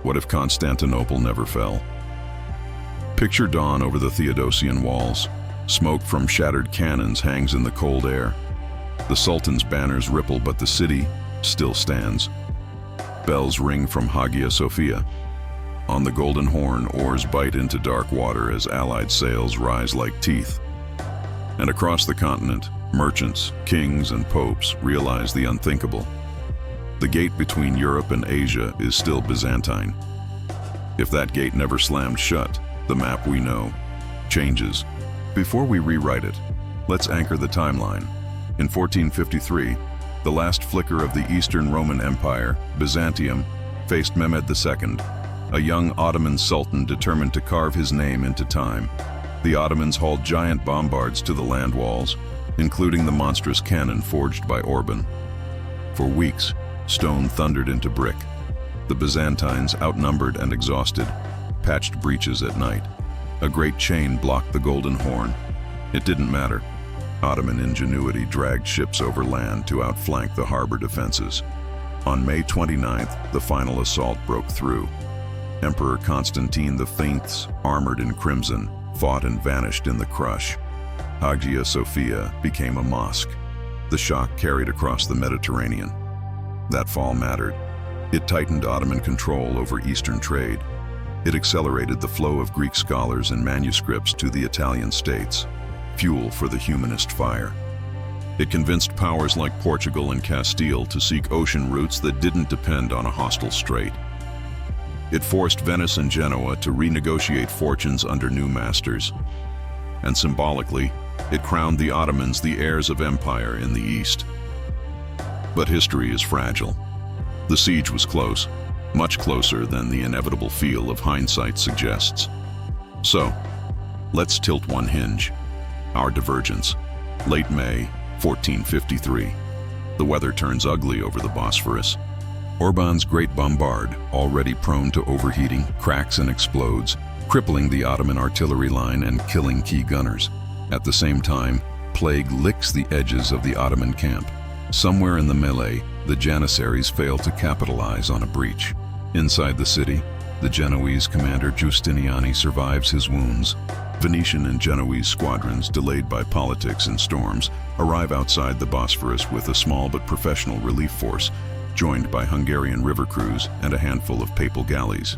What if Constantinople never fell? Picture dawn over the Theodosian walls. Smoke from shattered cannons hangs in the cold air. The Sultan's banners ripple, but the city still stands. Bells ring from Hagia Sophia. On the Golden Horn, oars bite into dark water as Allied sails rise like teeth. And across the continent, merchants, kings, and popes realize the unthinkable. The gate between Europe and Asia is still Byzantine. If that gate never slammed shut, the map we know changes. Before we rewrite it, let's anchor the timeline. In 1453, the last flicker of the Eastern Roman Empire, Byzantium, faced Mehmed II, a young Ottoman sultan determined to carve his name into time. The Ottomans hauled giant bombards to the land walls, including the monstrous cannon forged by Orban. For weeks, stone thundered into brick. The Byzantines, outnumbered and exhausted, patched breaches at night. A great chain blocked the Golden Horn. It didn't matter. Ottoman ingenuity dragged ships over land to outflank the harbor defenses. On May 29th, the final assault broke through. Emperor Constantine V, armored in crimson, fought and vanished in the crush. Hagia Sophia became a mosque. The shock carried across the Mediterranean. That fall mattered. It tightened Ottoman control over Eastern trade. It accelerated the flow of Greek scholars and manuscripts to the Italian states, fuel for the humanist fire. It convinced powers like Portugal and Castile to seek ocean routes that didn't depend on a hostile strait. It forced Venice and Genoa to renegotiate fortunes under new masters. And symbolically, it crowned the Ottomans the heirs of empire in the East. But history is fragile. The siege was close, much closer than the inevitable feel of hindsight suggests. So, let's tilt one hinge. Our divergence. Late May, 1453. The weather turns ugly over the Bosphorus. Orban's great bombard, already prone to overheating, cracks and explodes, crippling the Ottoman artillery line and killing key gunners. At the same time, plague licks the edges of the Ottoman camp. Somewhere in the melee, the Janissaries fail to capitalize on a breach. Inside the city, the Genoese commander Giustiniani survives his wounds. Venetian and Genoese squadrons, delayed by politics and storms, arrive outside the Bosphorus with a small but professional relief force, joined by Hungarian river crews and a handful of papal galleys.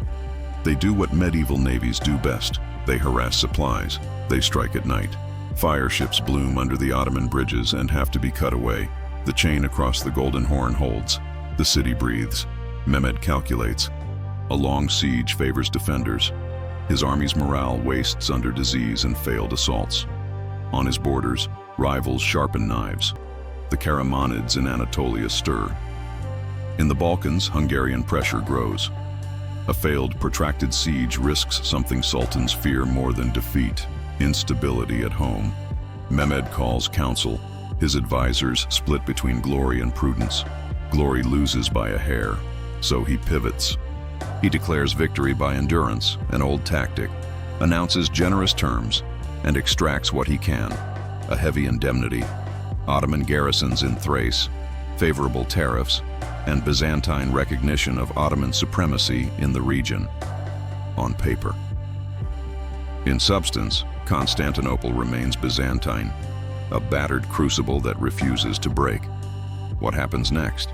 They do what medieval navies do best. They harass supplies. They strike at night. Fire ships bloom under the Ottoman bridges and have to be cut away. The chain across the Golden Horn holds. The city breathes. Mehmed calculates. A long siege favors defenders. His army's morale wastes under disease and failed assaults. On his borders, rivals sharpen knives. The Karamanids in Anatolia stir. In the Balkans, Hungarian pressure grows. A failed, protracted siege risks something sultans fear more than defeat: instability at home. Mehmed calls council. His advisors split between glory and prudence. Glory loses by a hair, so he pivots. He declares victory by endurance, an old tactic, announces generous terms, and extracts what he can: a heavy indemnity, Ottoman garrisons in Thrace, favorable tariffs, and Byzantine recognition of Ottoman supremacy in the region. On paper. In substance, Constantinople remains Byzantine, a battered crucible that refuses to break. What happens next?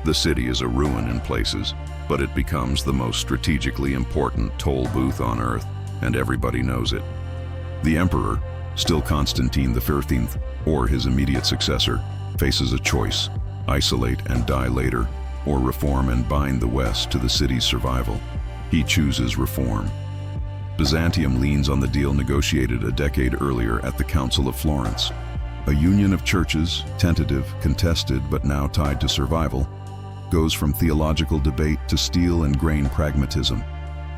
The city is a ruin in places, but it becomes the most strategically important toll booth on Earth, and everybody knows it. The emperor, still Constantine XIII, or his immediate successor, faces a choice: isolate and die later, or reform and bind the West to the city's survival. He chooses reform. Byzantium leans on the deal negotiated a decade earlier at the Council of Florence. A union of churches, tentative, contested, but now tied to survival, goes from theological debate to steel and grain pragmatism.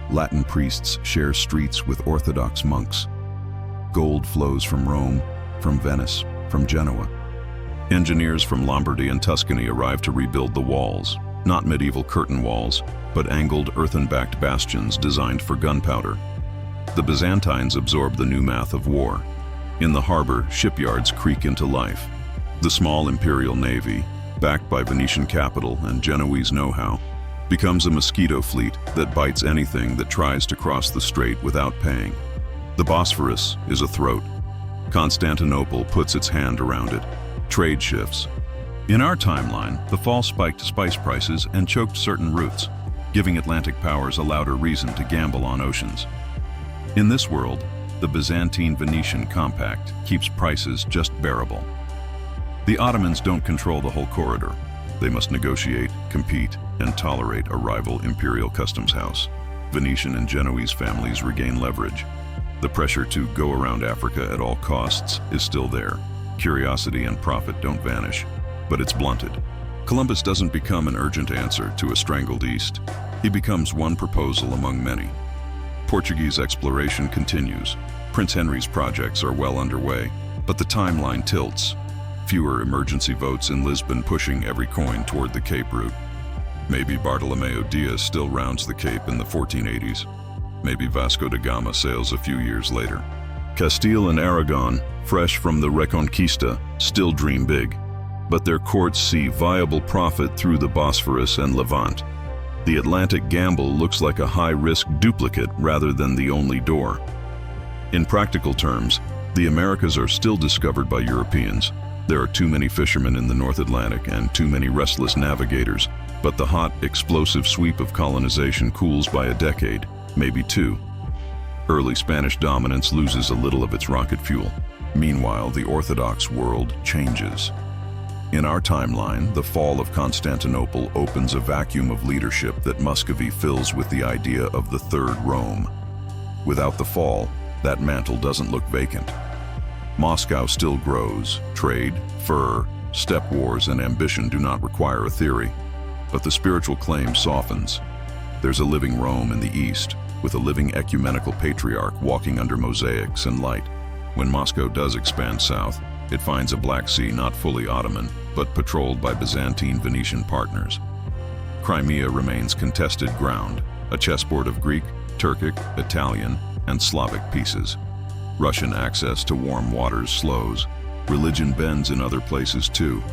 Latin priests share streets with Orthodox monks. Gold flows from Rome, from Venice, from Genoa. Engineers from Lombardy and Tuscany arrive to rebuild the walls, not medieval curtain walls, but angled earthen-backed bastions designed for gunpowder. The Byzantines absorb the new math of war. In the harbor, shipyards creak into life. The small imperial navy, backed by Venetian capital and Genoese know-how, becomes a mosquito fleet that bites anything that tries to cross the strait without paying. The Bosphorus is a throat. Constantinople puts its hand around it. Trade shifts. In our timeline, the fall spiked spice prices and choked certain routes, giving Atlantic powers a louder reason to gamble on oceans. In this world, the Byzantine-Venetian compact keeps prices just bearable. The Ottomans don't control the whole corridor. They must negotiate, compete, and tolerate a rival imperial customs house. Venetian and Genoese families regain leverage. The pressure to go around Africa at all costs is still there. Curiosity and profit don't vanish, but it's blunted. Columbus doesn't become an urgent answer to a strangled East. He becomes one proposal among many. Portuguese exploration continues. Prince Henry's projects are well underway, but the timeline tilts. Fewer emergency votes in Lisbon pushing every coin toward the Cape route. Maybe Bartolomeo Diaz still rounds the Cape in the 1480s. Maybe Vasco da Gama sails a few years later. Castile and Aragon, fresh from the Reconquista, still dream big, but their courts see viable profit through the Bosphorus and Levant. The Atlantic gamble looks like a high-risk duplicate rather than the only door. In practical terms, the Americas are still discovered by Europeans. There are too many fishermen in the North Atlantic and too many restless navigators, but the hot, explosive sweep of colonization cools by a decade, maybe two. Early Spanish dominance loses a little of its rocket fuel. Meanwhile, the Orthodox world changes. In our timeline, the fall of Constantinople opens a vacuum of leadership that Muscovy fills with the idea of the Third Rome. Without the fall, that mantle doesn't look vacant. Moscow still grows. Trade, fur, steppe wars, and ambition do not require a theory. But the spiritual claim softens. There's a living Rome in the east, with a living ecumenical patriarch walking under mosaics and light. When Moscow does expand south, it finds a Black Sea not fully Ottoman, but patrolled by Byzantine Venetian partners. Crimea remains contested ground, a chessboard of Greek, Turkic, Italian, and Slavic pieces. Russian access to warm waters slows. Religion bends in other places too.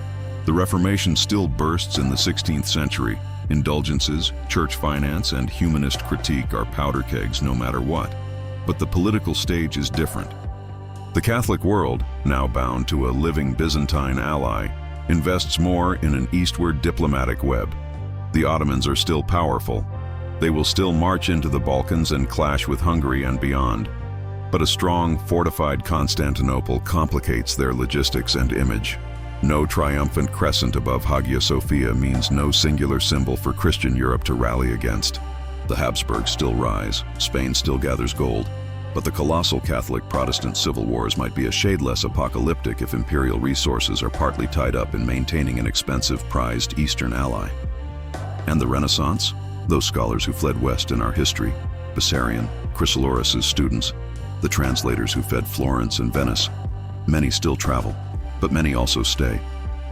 The Reformation still bursts in the 16th century. Indulgences, church finance, and humanist critique are powder kegs no matter what. But the political stage is different. The Catholic world, now bound to a living Byzantine ally, invests more in an eastward diplomatic web. The Ottomans are still powerful. They will still march into the Balkans and clash with Hungary and beyond. But a strong, fortified Constantinople complicates their logistics and image. No triumphant crescent above Hagia Sophia means no singular symbol for Christian Europe to rally against. The Habsburgs still rise, Spain still gathers gold, but the colossal Catholic-Protestant civil wars might be a shade less apocalyptic if imperial resources are partly tied up in maintaining an expensive, prized Eastern ally. And the Renaissance? Those scholars who fled west in our history, Bessarion, Chrysoloras' students, the translators who fed Florence and Venice. Many still travel, but many also stay,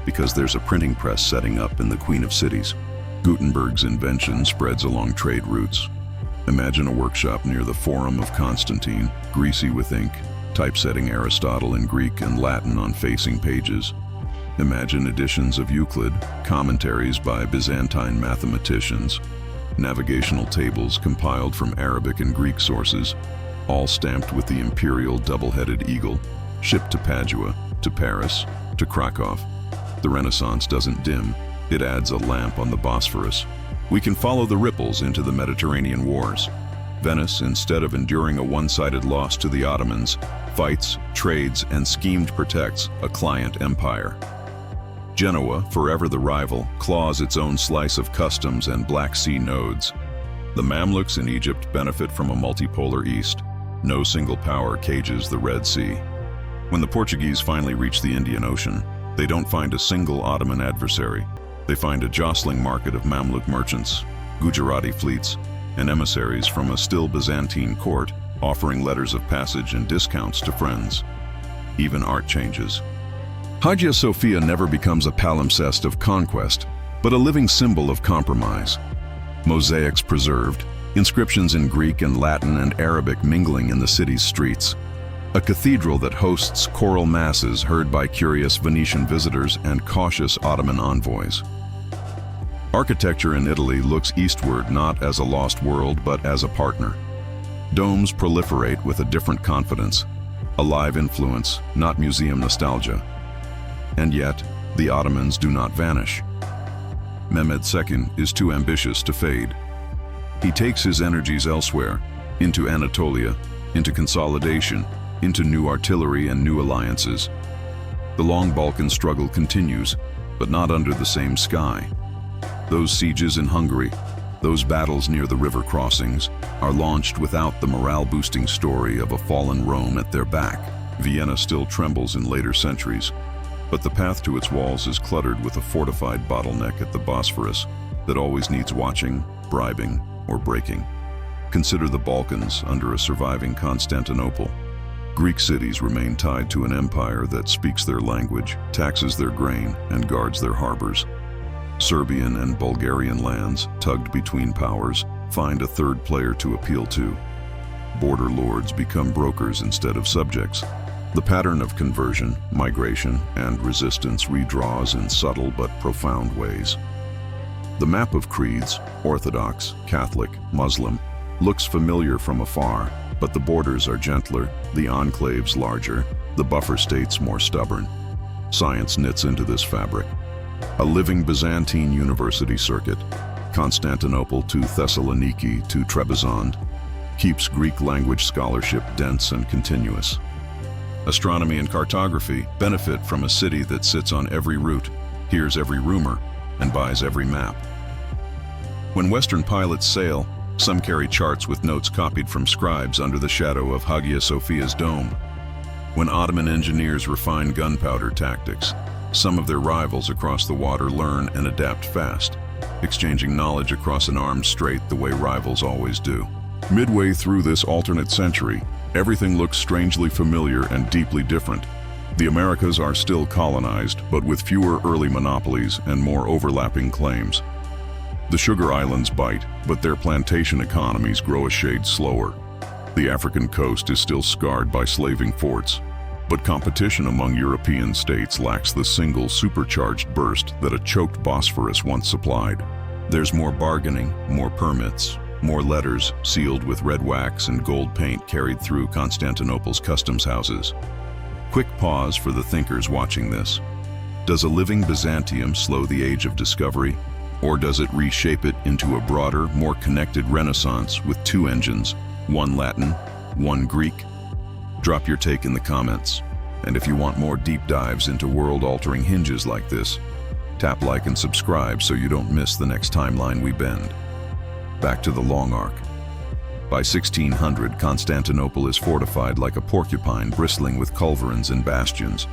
because there's a printing press setting up in the Queen of Cities. Gutenberg's invention spreads along trade routes. Imagine a workshop near the Forum of Constantine, greasy with ink, typesetting Aristotle in Greek and Latin on facing pages. Imagine editions of Euclid, commentaries by Byzantine mathematicians, navigational tables compiled from Arabic and Greek sources, all stamped with the imperial double-headed eagle, shipped to Padua, to Paris, to Krakow. The Renaissance doesn't dim, it adds a lamp on the Bosphorus. We can follow the ripples into the Mediterranean wars. Venice, instead of enduring a one-sided loss to the Ottomans, fights, trades, and schemed protects a client empire. Genoa, forever the rival, claws its own slice of customs and Black Sea nodes. The Mamluks in Egypt benefit from a multipolar East. No single power cages the Red Sea. When the Portuguese finally reach the Indian Ocean, they don't find a single Ottoman adversary. They find a jostling market of Mamluk merchants, Gujarati fleets, and emissaries from a still Byzantine court offering letters of passage and discounts to friends. Even art changes. Hagia Sophia never becomes a palimpsest of conquest, but a living symbol of compromise. Mosaics preserved, inscriptions in Greek and Latin and Arabic mingling in the city's streets. A cathedral that hosts choral masses heard by curious Venetian visitors and cautious Ottoman envoys. Architecture in Italy looks eastward not as a lost world but as a partner. Domes proliferate with a different confidence, a live influence, not museum nostalgia. And yet, the Ottomans do not vanish. Mehmed II is too ambitious to fade. He takes his energies elsewhere, into Anatolia, into consolidation, into new artillery and new alliances. The long Balkan struggle continues, but not under the same sky. Those sieges in Hungary, those battles near the river crossings, are launched without the morale-boosting story of a fallen Rome at their back. Vienna still trembles in later centuries, but the path to its walls is cluttered with a fortified bottleneck at the Bosphorus that always needs watching, bribing, or breaking. Consider the Balkans under a surviving Constantinople. Greek cities remain tied to an empire that speaks their language, taxes their grain, and guards their harbors. Serbian and Bulgarian lands, tugged between powers, find a third player to appeal to. Border lords become brokers instead of subjects. The pattern of conversion, migration, and resistance redraws in subtle but profound ways. The map of creeds, Orthodox, Catholic, Muslim, looks familiar from afar, but the borders are gentler, the enclaves larger, the buffer states more stubborn. Science knits into this fabric. A living Byzantine university circuit, Constantinople to Thessaloniki to Trebizond, keeps Greek language scholarship dense and continuous. Astronomy and cartography benefit from a city that sits on every route, hears every rumor, and buys every map. When Western pilots sail, some carry charts with notes copied from scribes under the shadow of Hagia Sophia's dome. When Ottoman engineers refine gunpowder tactics, some of their rivals across the water learn and adapt fast, exchanging knowledge across an armed strait the way rivals always do. Midway through this alternate century, everything looks strangely familiar and deeply different. The Americas are still colonized, but with fewer early monopolies and more overlapping claims. The sugar islands bite, but their plantation economies grow a shade slower. The African coast is still scarred by slaving forts, but competition among European states lacks the single supercharged burst that a choked Bosphorus once supplied. There's more bargaining, more permits, more letters sealed with red wax and gold paint carried through Constantinople's customs houses. Quick pause for the thinkers watching this. Does a living Byzantium slow the age of discovery, or does it reshape it into a broader, more connected Renaissance with two engines, one Latin, one Greek? Drop your take in the comments. And if you want more deep dives into world-altering hinges like this, tap like and subscribe so you don't miss the next timeline we bend. Back to the long arc. By 1600, Constantinople is fortified like a porcupine bristling with culverins and bastions,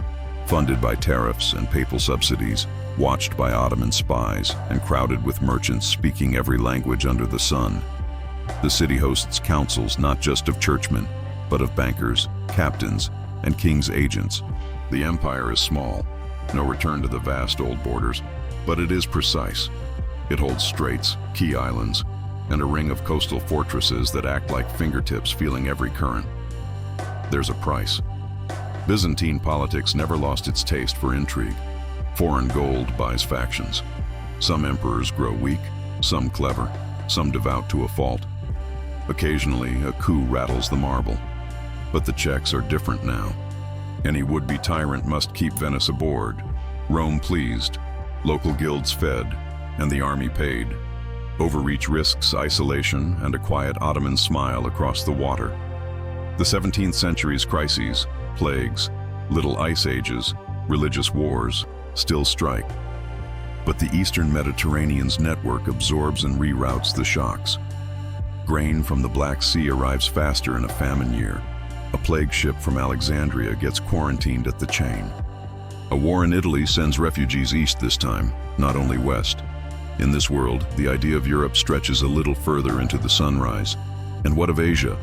funded by tariffs and papal subsidies, watched by Ottoman spies, and crowded with merchants speaking every language under the sun. The city hosts councils not just of churchmen, but of bankers, captains, and king's agents. The empire is small, no return to the vast old borders, but it is precise. It holds straits, key islands, and a ring of coastal fortresses that act like fingertips feeling every current. There's a price. Byzantine politics never lost its taste for intrigue. Foreign gold buys factions. Some emperors grow weak, some clever, some devout to a fault. Occasionally, a coup rattles the marble. But the checks are different now. Any would-be tyrant must keep Venice aboard, Rome pleased, local guilds fed, and the army paid. Overreach risks isolation and a quiet Ottoman smile across the water. The 17th century's crises, plagues, little ice ages, religious wars, still strike. But the Eastern Mediterranean's network absorbs and reroutes the shocks. Grain from the Black Sea arrives faster in a famine year. A plague ship from Alexandria gets quarantined at the chain. A war in Italy sends refugees east this time, not only west. In this world, the idea of Europe stretches a little further into the sunrise. And what of Asia?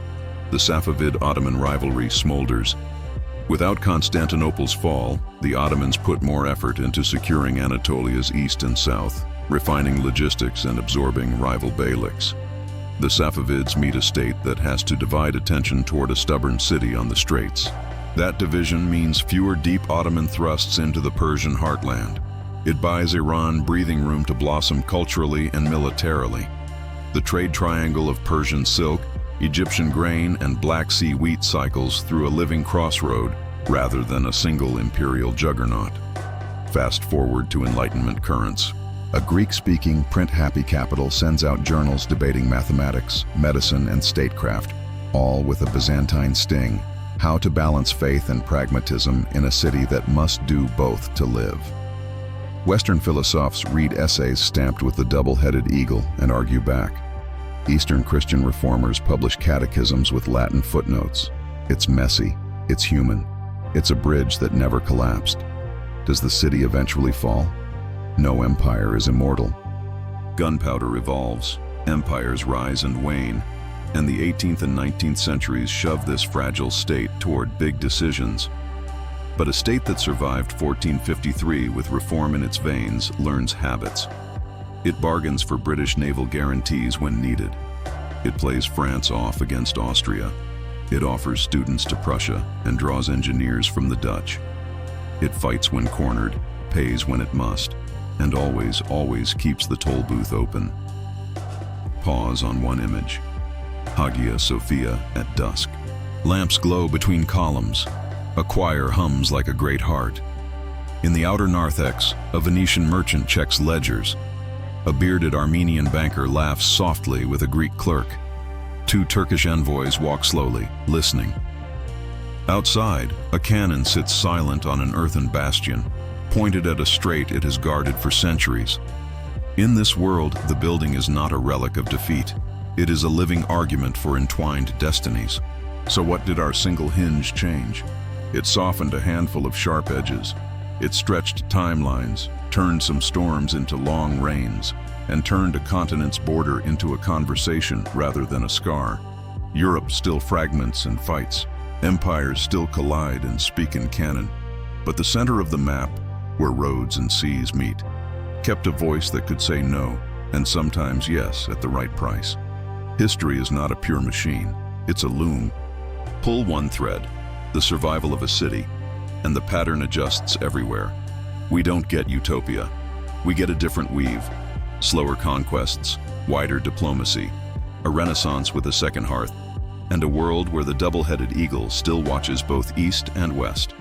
The Safavid-Ottoman rivalry smolders. Without Constantinople's fall, the Ottomans put more effort into securing Anatolia's east and south, refining logistics and absorbing rival beyliks. The Safavids meet a state that has to divide attention toward a stubborn city on the straits. That division means fewer deep Ottoman thrusts into the Persian heartland. It buys Iran breathing room to blossom culturally and militarily. The trade triangle of Persian silk, Egyptian grain, and Black Sea wheat cycles through a living crossroad rather than a single imperial juggernaut. Fast forward to Enlightenment currents. A Greek-speaking, print-happy capital sends out journals debating mathematics, medicine, and statecraft, all with a Byzantine sting: how to balance faith and pragmatism in a city that must do both to live. Western philosophers read essays stamped with the double-headed eagle and argue back. Eastern Christian reformers publish catechisms with Latin footnotes. It's messy, it's human, it's a bridge that never collapsed. Does the city eventually fall? No empire is immortal. Gunpowder evolves, empires rise and wane, and the 18th and 19th centuries shove this fragile state toward big decisions. But a state that survived 1453 with reform in its veins learns habits. It bargains for British naval guarantees when needed. It plays France off against Austria. It offers students to Prussia and draws engineers from the Dutch. It fights when cornered, pays when it must, and always keeps the toll booth open. Pause on one image. Hagia Sophia at dusk. Lamps glow between columns. A choir hums like a great heart. In the outer narthex, a Venetian merchant checks ledgers. A bearded Armenian banker laughs softly with a Greek clerk. Two Turkish envoys walk slowly, listening. Outside, a cannon sits silent on an earthen bastion, pointed at a strait it has guarded for centuries. In this world, the building is not a relic of defeat. It is a living argument for entwined destinies. So what did our single hinge change? It softened a handful of sharp edges. It stretched timelines, turned some storms into long rains, and turned a continent's border into a conversation rather than a scar. Europe still fragments and fights. Empires still collide and speak in canon. But the center of the map, where roads and seas meet, kept a voice that could say no, and sometimes yes, at the right price. History is not a pure machine, it's a loom. Pull one thread, the survival of a city, and the pattern adjusts everywhere. We don't get utopia. We get a different weave. Slower conquests, wider diplomacy, a renaissance with a second hearth, and a world where the double-headed eagle still watches both east and west.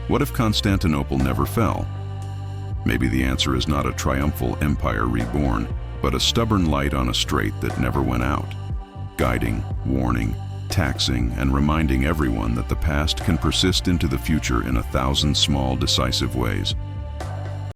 What if Constantinople never fell? Maybe the answer is not a triumphal empire reborn, but a stubborn light on a strait that never went out, guiding, warning, taxing, and reminding everyone that the past can persist into the future in 1,000 small, decisive ways.